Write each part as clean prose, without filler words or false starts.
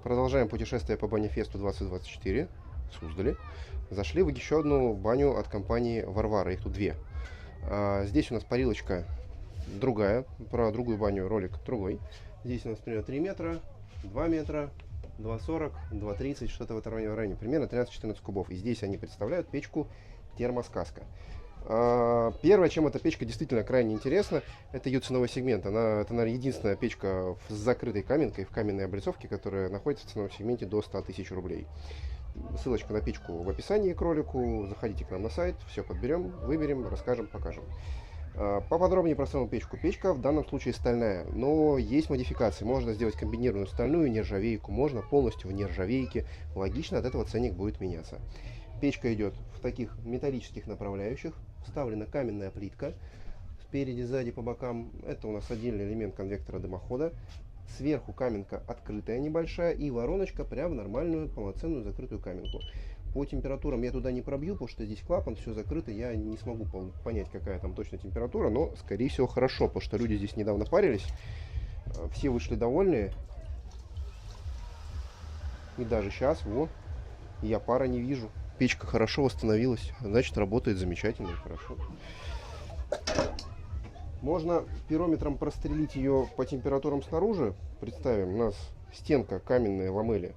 Продолжаем путешествие по Банифесту 2024 в Суздале. Зашли в еще одну баню от компании Варвара, их тут две. Здесь у нас парилочка другая, про другую баню ролик другой. Здесь у нас примерно 3 метра, 2 метра, 2,40, 2,30, что-то в этом районе, примерно 13-14 кубов. И здесь они представляют печку термосказка. Первое, чем эта печка действительно крайне интересна, это ее ценовой сегмент. Это, наверное, единственная печка с закрытой каменкой в каменной облицовке, которая находится в ценовом сегменте до 100 тысяч рублей. Ссылочка на печку в описании к ролику. Заходите к нам на сайт, все подберем, выберем, расскажем, покажем. Поподробнее про саму печку. Печка в данном случае стальная, но есть модификации. Можно сделать комбинированную стальную нержавейку, можно полностью в нержавейке. Логично, от этого ценник будет меняться. Печка идет в таких металлических направляющих. Вставлена каменная плитка. Спереди, сзади, по бокам. Это у нас отдельный элемент конвектора дымохода. Сверху каменка открытая небольшая и вороночка прям в нормальную полноценную закрытую каменку. По температурам я туда не пробью, потому что здесь клапан, все закрыто. Я не смогу понять, какая там точно температура, но скорее всего хорошо, потому что люди здесь недавно парились. Все вышли довольные. И даже сейчас, я пара не вижу. Печка хорошо восстановилась, значит работает замечательно и хорошо. Можно пирометром прострелить ее по температурам снаружи. Представим, у нас стенка каменная ламели,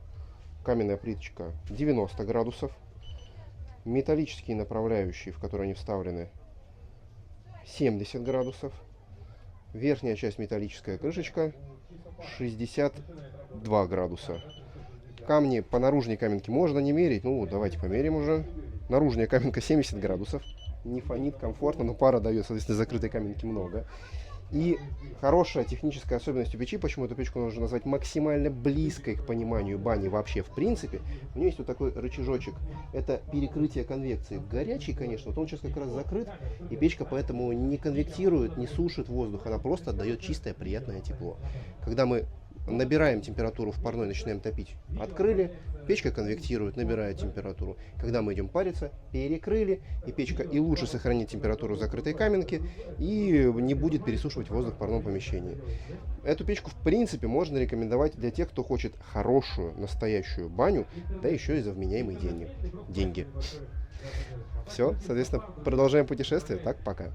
каменная плиточка 90 градусов. Металлические направляющие, в которые они вставлены, 70 градусов. Верхняя часть металлическая крышечка 62 градуса. Камни по наружной каменке можно не мерить. Ну, давайте померим уже. Наружная каменка 70 градусов. Не фонит, комфортно, но пара дает, соответственно, закрытой каменки много. И хорошая техническая особенность у печи, почему эту печку нужно назвать максимально близкой к пониманию бани вообще в принципе, у нее есть вот такой рычажочек. Это перекрытие конвекции. Горячий, конечно, вот он сейчас как раз закрыт, и печка поэтому не конвектирует, не сушит воздух, она просто отдает чистое приятное тепло. Когда мы набираем температуру в парной, начинаем топить, открыли, печка конвектирует, набирает температуру. Когда мы идем париться, перекрыли, и печка и лучше сохранит температуру закрытой каменки, и не будет пересушивать воздух в парном помещении. Эту печку, в принципе, можно рекомендовать для тех, кто хочет хорошую, настоящую баню, да еще и за вменяемые деньги. Все, соответственно, продолжаем путешествие. Так, пока.